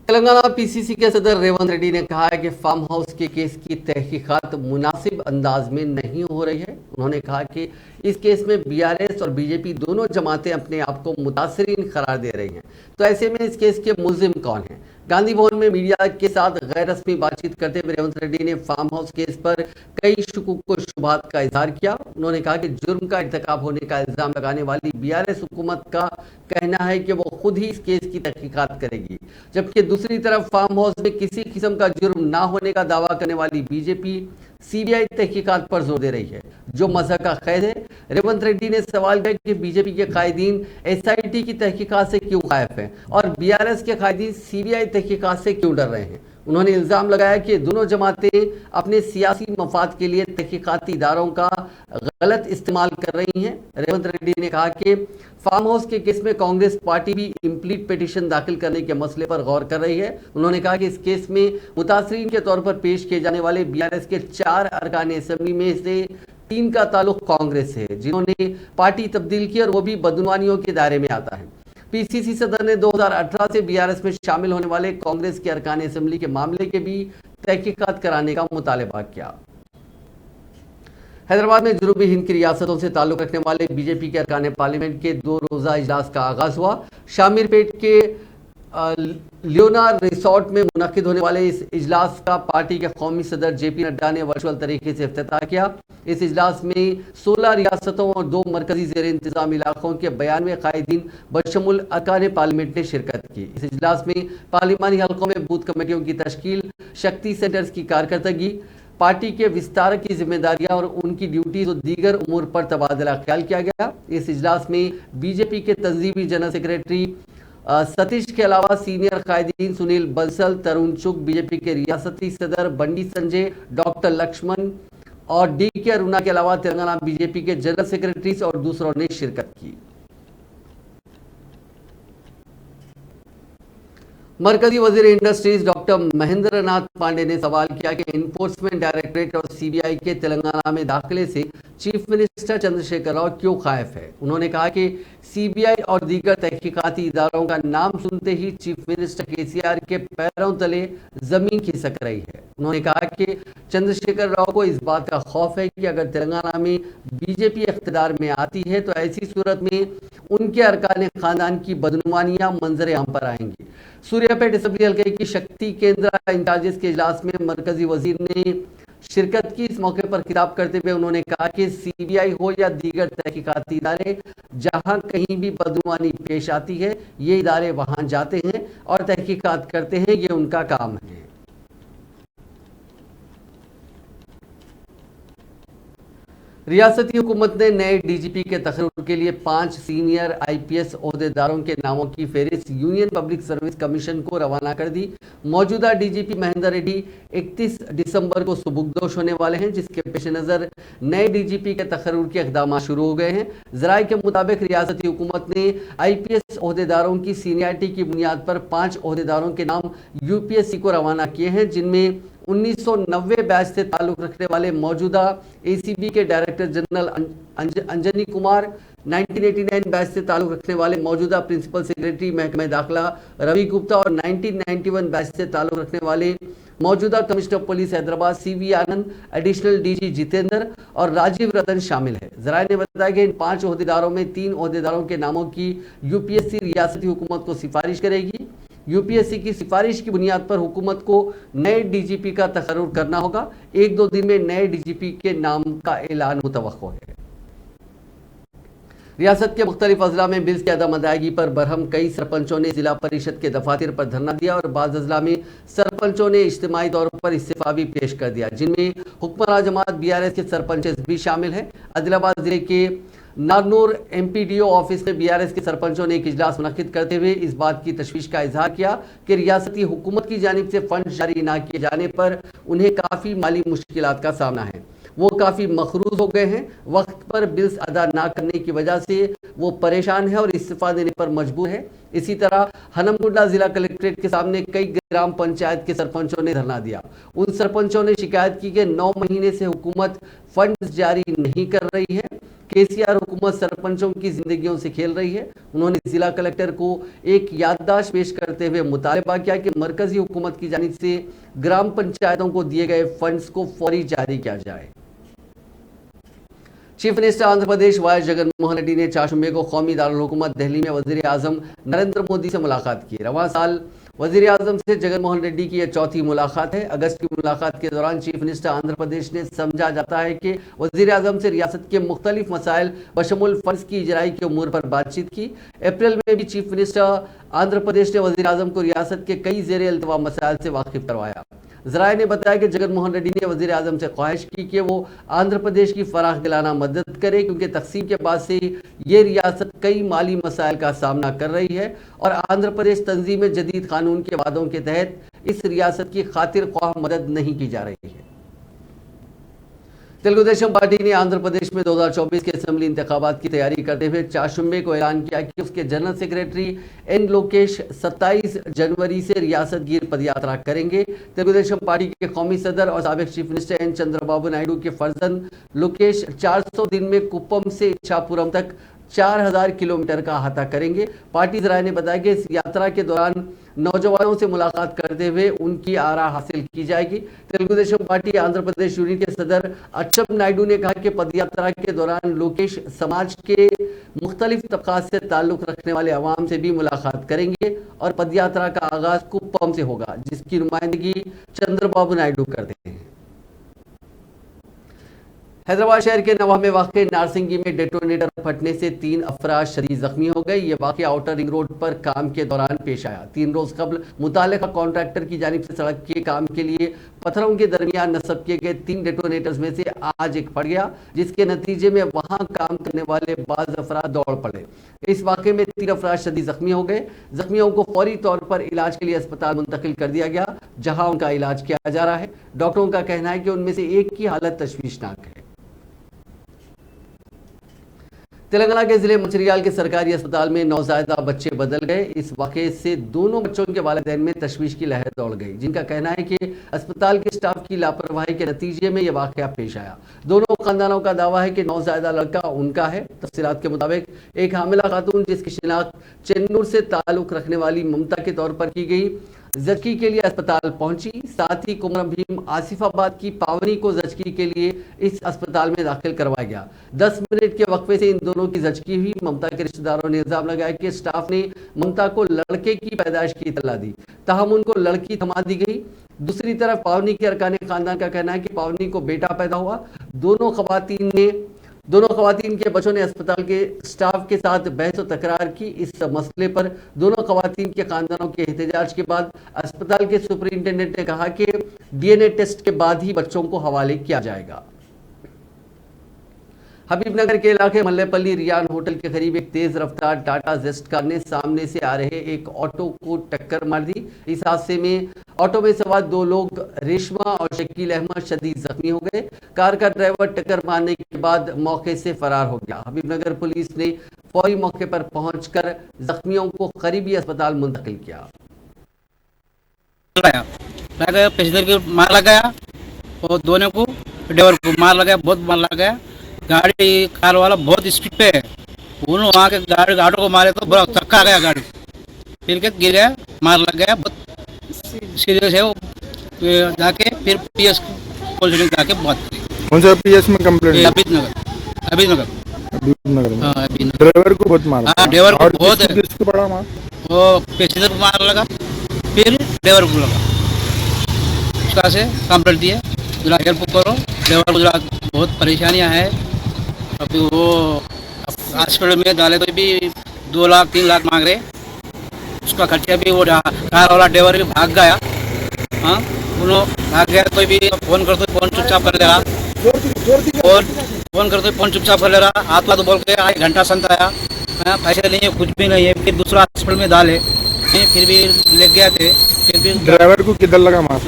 Telangana PCC के सदर रेवंत रेड्डी ने कहा है कि फार्म हाउस के केस की तहकीकात मुनासिब अंदाज में नहीं हो रही है। उन्होंने कहा कि इस केस में बीआरएस और बीजेपी दोनों जमातें अपने आप को मुतासरीन करार दे रही हैं। तो ऐसे में इस केस के मुलजिम कौन है? गांधी भवन में मीडिया के साथ गैर रस्मी बातचीत करते हुए रेवंत रेड्डी ने फार्म हाउस केस पर कई शुकूक व शुबहात का इजहार किया। उन्होंने कहा कि जुर्म का इर्तिकाब होने का इल्जाम लगाने वाली बीआरएस हुकूमत का कहना है कि वो खुद ही इस केस की तहकीकात करेगी, जबकि दूसरी तरफ फार्म हाउस में किसी किस्म का जुर्म ना होने का दावा करने वाली बीजेपी सीबीआई तहकीकात पर जोर दे रही है, जो मजहब का कैद है। रेवंत रेड्डी ने सवाल किया कि बीजेपी के कायदीन एसआईटी की तहकीकात से क्यों गायब हैं और बीआरएस के कायदीन सीबीआई तहकीकात से क्यों डर रहे हैं। उन्होंने इल्जाम लगाया कि दोनों जमातें अपने सियासी मफाद के लिए तहकीकाती इदारों का गलत इस्तेमाल कर रही हैं। रेवंत रेड्डी ने कहा कि फार्म हाउस के केस में कांग्रेस पार्टी भी इम्प्लीट पिटीशन दाखिल करने के मसले पर गौर कर रही है। उन्होंने कहा कि इस केस में मुतासरीन के तौर पर पेश किए जाने वाले बीआरएस के 4 अरकान असेंबली में से 3 का ताल्लुक कांग्रेस से है, जिन्होंने पार्टी तब्दील की और वो भी बदनवानियों के दायरे में आता है। पीसीसी सदर ने 2018 से बीआरएस में शामिल होने वाले कांग्रेस के अरकान असेंबली के मामले के भी तहकीकात कराने का मुतालबा किया। हैदराबाद में जनूबी हिंद की रियासतों से ताल्लुक रखने वाले बीजेपी के अरकान पार्लियामेंट के 2 रोजा इजलास का आगाज हुआ। शामीरपेट के लियोनार रिसोर्ट में मुनक्किद होने वाले इस इजलास का पार्टी के कौमी सदर जेपी नड्डा ने वर्चुअल तरीके से इफ्तिताह किया। इस इजलास में 16 रियासतों और 2 मरकजी जेर इंतजाम इलाकों के 92 कायदीन बशमुल अरकान पार्लियामेंट ने शिरकत की। इस इजलास में पार्लिमानी हल्कों में बूथ कमेटियों की तश्कील, शक्ति सेंटर्स की कारकर्दगी, पार्टी के विस्तार की जिम्मेदारियां और उनकी ड्यूटीज और दीगर उमूर पर तबादला ख्याल किया गया। इस इजलास में बीजेपी के तंजीमी जनरल सेक्रेटरी सतीश के अलावा सीनियर कायदीन सुनील बंसल, तरुण चुग, बीजेपी के रियासती सदर बंडी संजय, डॉक्टर लक्ष्मण और डी के अरुणा के अलावा तेलंगाना बीजेपी के जनरल सेक्रेटरीज और दूसरों ने शिरकत की। मरकजी वजीर इंडस्ट्रीज डॉक्टर महेंद्र नाथ पांडे ने सवाल किया कि इन्फोर्समेंट डायरेक्टरेट और सीबीआई के तेलंगाना में दाखिले से चीफ मिनिस्टर चंद्रशेखर राव क्यों खायफ है। उन्होंने कहा कि सीबीआई और दीगर तहकीकाती इदारों का नाम सुनते ही चीफ मिनिस्टर केसीआर के पैरों तले जमीन खिसक रही है। उन्होंने कहा कि चंद्रशेखर राव को इस बात का खौफ है कि अगर तेलंगाना में बीजेपी इख्तियार में आती है तो ऐसी सूरत में उनके अरकान खानदान की बदनुमानियां मंजर आम पर आएंगी। सूर्यापेट असेंबली हल्के की शक्ति केंद्र इंचार्जेस के इजलास में मरकजी वजीर ने शिरकत की। इस मौके पर खिताब करते हुए उन्होंने कहा कि सीबीआई हो या दीगर तहकीकाती इदारे, जहां कहीं भी बदनुमानी पेश आती है ये इदारे वहां जाते हैं और तहकीकात करते हैं, ये उनका काम है। रियासती हुकूमत ने नए डीजीपी के तकर्रुर के लिए 5 सीनियर आईपीएस ओहदेदारों के नामों की फहरिस्त यूनियन पब्लिक सर्विस कमीशन को रवाना कर दी। मौजूदा डीजीपी महेंद्र रेड्डी 31 दिसंबर को सुबुकदोश होने वाले हैं, जिसके पेश नज़र नए डीजीपी के तकर्रुर के इक़दाम शुरू हो गए हैं। ज़राए के मुताबिक रियासती हुकूमत ने आईपीएस ओहदेदारों की सीनियरिटी की बुनियाद पर 5 ओहदेदारों के नाम यूपीएससी को रवाना किए हैं, जिनमें 1990 बैच से ताल्लुक रखने वाले मौजूदा एसीबी के director general Anjani Kumar, 1989 batch से ताल्लुक रखने वाले मौजूदा प्रिंसिपल सेक्रेटरी महकमा दाखिला रवि गुप्ता और 1991 बैच से ताल्लुक रखने वाले मौजूदा कमिश्नर पुलिस हैदराबाद सीवी आनंद, एडिशनल डीजी जितेंद्र और राजीव रतन शामिल है। जराये ने बताया कि इन 5 ओहदेदारों में 3 ओहदेदारों के नामों की यूपीएससी रियासती हुकूमत को सिफारिश करेगी। यूपीएससी की सिफारिश की बुनियाद पर हुकूमत को नए डीजीपी का तकर्रुर करना होगा। 1-2 दिन में नए डीजीपी के नाम का ऐलान मुतवक्को है। रियासत के मुख्तलिफ अजला में बिल्स की अदम अदायगी पर बरहम कई सरपंचों ने जिला परिषद के दफातर पर धरना दिया और बाज़ अजला में सरपंचों ने इज्तिमाई तौर पर इस्तीफा भी पेश कर दिया, जिनमें हुक्मरान जमात बीआरएस के सरपंच भी शामिल हैं। आदिलाबाद जिले के नारनूर एमपीडीओ ऑफिस में बीआरएस के सरपंचों ने एक इजलास मुनक्किद करते हुए इस बात की तशवीश का इजहार किया कि रियासती हुकूमत की जानिब से फंड जारी न किए जाने पर उन्हें काफ़ी माली मुश्किलात का सामना है। वो काफ़ी मखरूज हो गए हैं। वक्त पर बिल्स अदा ना करने की वजह से वो परेशान है और इस्तीफा देने पर मजबूर है। इसी तरह हनमकुंडा जिला कलेक्ट्रेट के सामने कई ग्राम पंचायत के सरपंचों ने धरना दिया। उन सरपंचों ने शिकायत की कि 9 महीने से हुकूमत फंड्स जारी नहीं कर रही है। केसीआर हुकूमत सरपंचों की जिंदगियों से खेल रही है। उन्होंने जिला कलेक्टर को एक याददाश्त पेश करते हुए मुतालबा किया कि मरकजी हुकूमत की जानिब से ग्राम पंचायतों को दिए गए फंड्स को फौरी जारी किया जाए। Chief minister Andhra Pradesh Y Jagan Mohan Reddy ने चाशुम्बे को कौमी दारुल हुकूमत दिल्ली में वजीर आजम नरेंद्र मोदी से मुलाकात की। रवां साल वजीर आजम से जगन मोहन रेड्डी की यह चौथी मुलाकात है। अगस्त की मुलाकात के दौरान चीफ मिनिस्टर आंध्र प्रदेश ने समझा जाता है कि वजीर आजम से रियासत के मुख्तलिफ मसाइल बशमुल फंड्स की इजराई के उमूर पर बातचीत की। अप्रैल में भी चीफ मिनिस्टर आंध्र प्रदेश ने वजीर आजम को रियासत के कई ज़ेर इल्तवा मसाइल से वाकिफ करवाया। ज़राए ने बताया कि जगन मोहन रेड्डी ने वजीर आजम से ख्वाहिश की कि वो आंध्र प्रदेश की फराख दिलाना मदद करे, क्योंकि तकसीम के बाद से ये रियासत कई माली मसाइल का सामना कर रही है और आंध्र प्रदेश तंजीम जदीद कानून के वादों के तहत इस रियासत की खातिर ख्वाह मदद नहीं की जा रही है। तेलुगु देशम पार्टी ने आंध्र प्रदेश में 2024 के असेंबली इंतखाबात की तैयारी करते हुए चाशुम्बे को ऐलान किया कि उसके जनरल सेक्रेटरी एन लोकेश 27 जनवरी से रियासत गिर पदयात्रा करेंगे। तेलुगु देशम पार्टी के कौमी सदर और साबिक chief minister N Chandrababu Naidu के फर्जंद लोकेश 400 दिन में कुप्पम से इच्छापुरम तक 4000 किलोमीटर का अहाता करेंगे। पार्टी ज़राए ने बताया कि इस यात्रा के दौरान नौजवानों से मुलाकात करते हुए उनकी आरा हासिल की जाएगी। तेलुगु देशम पार्टी आंध्र प्रदेश यूनिट के सदर अच्चम नायडू ने कहा कि पदयात्रा के दौरान लोकेश समाज के मुख्तलिफ तबकात से ताल्लुक रखने वाले अवाम से भी मुलाकात करेंगे और पदयात्रा का आगाज कुप्पम से होगा, जिसकी नुमाइंदगी चंद्रबाबू नायडू करते हैं। हैदराबाद शहर के नवाह में वाक़ नारसिंगी में डेटोनेटर फटने से 3 अफराद शदीद जख्मी हो गए। ये वाक़या आउटर रिंग रोड पर काम के दौरान पेश आया। 3 रोज कबल मुतालिका कॉन्ट्रैक्टर की जानिब से सड़क के काम के लिए पत्थरों के दरमियान नस्ब किए गए 3 डेटोनेटर्स में से आज एक फट गया, जिसके नतीजे में वहां काम करने वाले बाज अफराद दौड़ पड़े। इस वाक़े में 3 अफराद शदीद जख्मी हो गए। जख्मियों को फौरी तौर पर इलाज के लिए अस्पताल मुंतकिल कर दिया गया, जहां उनका इलाज किया जा रहा है। डॉक्टरों का कहना है कि उनमें से एक की हालत तशवीशनाक है। तेलंगाना के जिले मंचिरियाल के सरकारी अस्पताल में नौज़ायदा बच्चे बदल गए। इस वाक़े से दोनों बच्चों के वालिदैन में तशवीश की लहर दौड़ गई, जिनका कहना है कि अस्पताल के स्टाफ की लापरवाही के नतीजे में यह वाक़या पेश आया। दोनों खानदानों का दावा है कि नौज़ायदा लड़का उनका है। तफसीलात के मुताबिक एक हामिला खातून, जिसकी शिनाख्त चेन्नूर से ताल्लुक़ रखने वाली ममता के तौर पर की गई, जचकी के लिए अस्पताल पहुंची। साथ ही कुमरम भीम आसिफाबाद की पावनी को जचकी के लिए इस अस्पताल में दाखिल करवाया गया। 10 मिनट के वक्फे से इन दोनों की जचकी हुई। ममता के रिश्तेदारों ने इल्जाम लगाया कि स्टाफ ने ममता को लड़के की पैदाइश की इत्तला दी, ताहम उनको लड़की थमा दी गई। दूसरी तरफ पावनी के अरकान खानदान का कहना है कि पावनी को बेटा पैदा हुआ। दोनों खवातीन के बच्चों ने अस्पताल के स्टाफ के साथ बहस और तकरार की। इस मसले पर दोनों खवातीन के खानदानों के एहतजाज के बाद अस्पताल के सुपरिंटेंडेंट ने कहा कि डीएनए टेस्ट के बाद ही बच्चों को हवाले किया जाएगा। हबीबनगर के इलाके मल्लेपल्ली रियान होटल के करीब एक तेज रफ्तार टाटा जेस्ट कार ने सामने से आ रहे एक ऑटो को टक्कर मार दी। इस हादसे में ऑटो में सवार 2 लोग रेशमा और शकील अहमद शदीद जख्मी हो गए। कार का ड्राइवर टक्कर मारने के बाद मौके से फरार हो गया। हबीबनगर पुलिस ने फौरी मौके पर पहुंचकर जख्मियों को करीबी अस्पताल मुंतकिल किया। पैसेंजर को मार लगाया और दोनों को ड्राइवर को मार लगाया, बहुत मार लगाया। गाड़ी कार वाला बहुत स्पीड पे है, उन्होंने वहाँ के गाड़ी ऑटो को मारे तो बड़ा धक्का आ गया, गाड़ी फिर के गिर गया, मार लग गया, बहुत सीरियस है वो। जाके फिर पीएस पुलिस ने जाके बात की। कौन सा पीएस में कंप्लेंट? अभिनगर में। ड्राइवर को बहुत मारा। हाँ, ड्राइवर को बहुत है, किसको पड़ा मार? वो पैसेंजर को मार लगा, फिर ड्राइवर को लगा। उसका से कंप्लेंट दिया, जरा हेल्प करो, ड्राइवर को जरा बहुत परेशानियाँ हैं। अभी वो हॉस्पिटल में डाले तो भी 2 लाख 3 लाख मांग रहे, उसका खर्चा भी। वो कार वाला ड्राइवर भी भाग गया। हाँ, उन्होंने भाग गया तो भी फोन करते फोन चुपचाप कर ले रहा, फोन करते फोन चुपचाप कर ले रहा। हाथ तो बोल के 1 घंटा संत आया, पैसे नहीं है, कुछ भी नहीं है। फिर दूसरा हॉस्पिटल में डाले, फिर भी ले गए थे। फिर भी ड्राइवर को किधर लगा मार?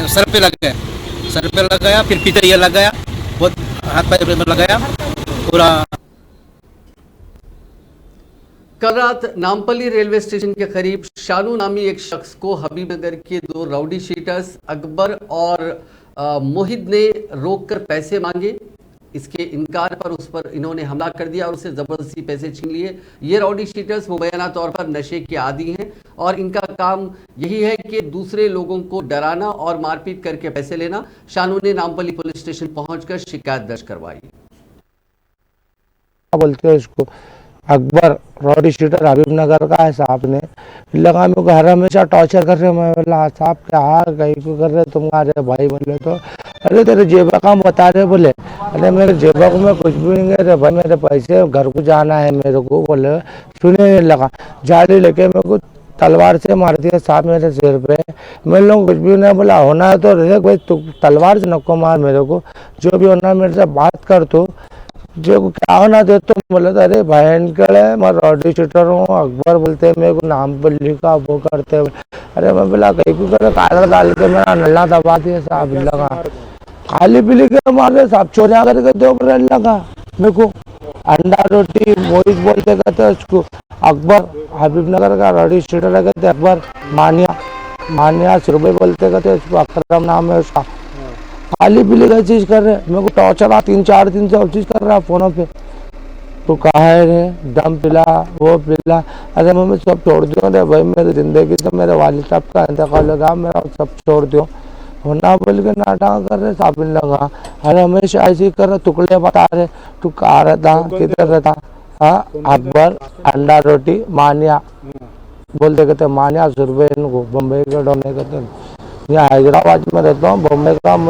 सर पे लग गया, सर पे लग गया, फिर पीछे ये लग गया, बहुत हाथ पैर में लग गया पूरा। कल रात नामपल्ली रेलवे स्टेशन के करीब शानू नामी एक शख्स को हबीबनगर के 2 राउडी शीटर्स अकबर और मोहित ने रोककर पैसे मांगे। इसके इनकार पर उस पर इन्होंने हमला कर दिया और उससे जबरदस्ती पैसे छीन लिए। ये राउडी शीटर्स मुबैना तौर पर नशे के आदी हैं और इनका काम यही है कि दूसरे लोगों को डराना और मारपीट करके पैसे लेना। शानू ने नामपल्ली पुलिस स्टेशन पहुंचकर शिकायत दर्ज करवाई। बोलते हैं उसको अकबर रॉडी शीटर हबीबनगर का है। साहब ने लगा मेरे को हर हमेशा टॉर्चर कर रहे। मैं बोला साहब क्या हाल कहीं को कर रहे तुम? अरे भाई बोले तो अरे तेरे जेबा का बता रहे। बोले अरे मेरे जेबा को मैं कुछ भी नहीं कह रहे भाई, मेरे पैसे घर को जाना है मेरे को। बोले सुने नहीं लगा, जाली लेके मेरे को तलवार से मार दिया साहब मेरे सिर पे। मैं लोग कुछ भी नहीं बोला, होना है तो रे भाई तू तलवार से नको मार मेरे को, जो भी होना मेरे से बात कर। तो जो क्या होना दे तो बोले तो अरे बहन कड़े मैं रॉडी शूटर हूँ। अकबर बोलते हैं मेरे को नाम पर लिखा वो करते। अरे मैं बोला कहीं को करे काला डाल के मेरा नल्ला दबा दिया साहब। लगा खाली पीली के मार दे साहब, चोरिया करके दो लगा मेरे को। अंडा रोटी मोहित बोलते कहते उसको। अकबर हबीबनगर का रॉडी शूटर कहते अकबर। मानिया सुरभई बोलते कहते उसको, अकरम नाम है उसका। खाली पीली का चीज कर रहे, मेरे को टॉर्चर 3-4 दिन से चीज कर रहा है फोनों पे। तो कहा है रे दम पिला वो पिला। अरे मैं सब छोड़ दियो रे भाई, मेरी जिंदगी तो मेरे वालिद साहब का इंतकाल लगा, मेरा सब छोड़ दियो होना बोल के नाटक कर रहे साबिन लगा। अरे हमेशा ऐसे ही कर रहे, टुकड़े बता रहे तू कहाँ रहता किधर रहता। हाँ अकबर अंडा रोटी मानिया बोलते कहते मानिया सुरभई इनको बम्बई का डोने कहते। यहाँ हैदराबाद में रहता हूँ, बम्बई का।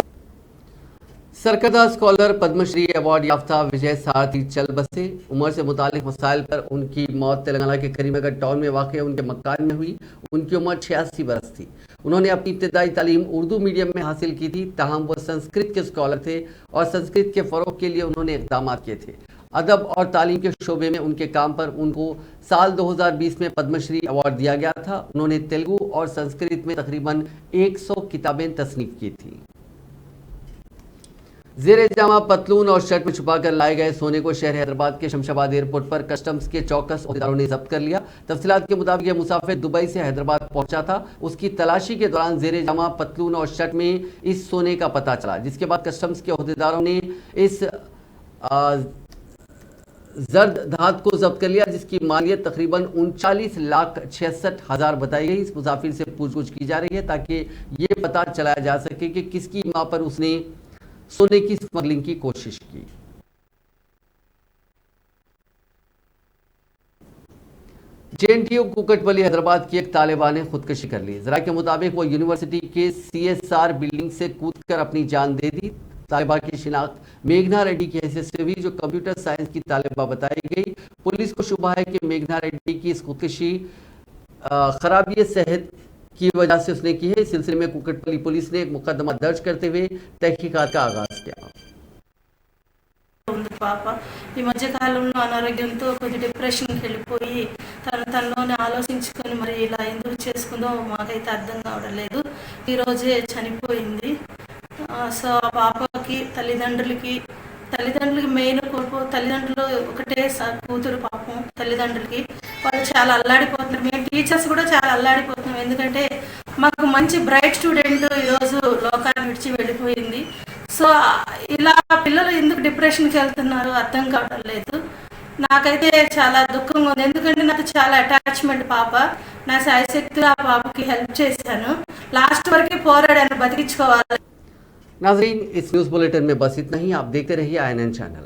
सरकदा स्कॉलर पद्मश्री अवार्ड याफ्ता विजय सारथी चल बसे। उम्र से मुतालिक मसाइल पर उनकी मौत तेलंगाना के करीमनगर टाउन में वाक़ उनके मकान में हुई। उनकी उम्र 86 बरस थी। उन्होंने अपनी इब्तदाई तालीम उर्दू मीडियम में हासिल की थी, ताहम वो संस्कृत के स्कॉलर थे और संस्कृत के फ़रोग़ के लिए उन्होंने इक़दाम किए थे। अदब और तालीम के शोबे में उनके काम पर उनको साल 2020 में पद्मश्री अवार्ड दिया गया था। उन्होंने तेलुगु और संस्कृत में तकरीबन 100 किताबें तसनीफ़ की थी। ज़ेरे जामा पतलून और शर्ट में छुपाकर लाए गए सोने को शहर हैदराबाद के शमशाबाद एयरपोर्ट पर कस्टम्स के चौकस अहदेदारों ने जब्त कर लिया। तफसीलात के मुताबिक यह मुसाफिर दुबई से हैदराबाद पहुंचा था। उसकी तलाशी के दौरान ज़ेरे जामा पतलून और शर्ट में इस सोने का पता चला, जिसके बाद कस्टम्स के अहदेदारों ने इस जर्द धात को जब्त कर लिया, जिसकी मालियत तकरीबन 39,66,000 बताई गई। इस मुसाफिर से पूछताछ की जा रही है ताकि ये पता चलाया जा सके कि किसकी मां पर उसने सोने की स्मगलिंग की कोशिश की। जेएनटीयू कुकटपल्ली हैदराबाद की एक तालिबा ने खुदकुशी कर ली। जरा के मुताबिक वो यूनिवर्सिटी के CSR बिल्डिंग से कूदकर अपनी जान दे दी। तालिबा की शिनाख्त मेघना रेड्डी की हैसियत से हुई, जो कंप्यूटर साइंस की तालिबा बताई गई। पुलिस को शुबा है कि मेघना रेड्डी की इस खुदकुशी खराबी सेहत की वजह से उसने की है। इस सिलसिले में कुकटपल्ली पुलिस ने एक मुकदमा दर्ज करते हुए तहकीकात का आगाज किया। పాప ఈ మధ్య కాలంలో అనారోగ్యంతో కొంచెం డిప్రెషన్కి వెళ్ళిపోయి తనలోనే ఆలోచించుకొని మరి ఇలా ఎందుకు చేసుకుందో మాకైతే అర్థం కావడం లేదు. ఈరోజే చనిపోయింది. సో ఆ పాపకి తల్లిదండ్రులకి మెయిన్ కోల్పో తల్లిదండ్రులు ఒకటే కూతురు పాపం తల్లిదండ్రులకి వాళ్ళు చాలా అల్లాడిపోతున్నారు. మేము టీచర్స్ కూడా చాలా అల్లాడిపోతున్నాం. ఎందుకంటే మాకు మంచి బ్రైట్ స్టూడెంట్ ఈరోజు లోకాన్ని విడిచి వెళ్ళిపోయింది. సో ఇలా పిల్లలు ఎందుకు డిప్రెషన్కి వెళ్తున్నారు అర్థం కావడం లేదు. నాకైతే చాలా దుఃఖంగా ఉంది. ఎందుకంటే నాకు చాలా అటాచ్మెంట్ పాప. నా శాయశక్తిలో ఆ పాపకి హెల్ప్ చేశాను. లాస్ట్ వరకు పోరాడాను బతికించుకోవాలి. नाज़रीन, इस न्यूज़ बुलेटिन में बस इतना ही। आप देखते रहिए INN चैनल।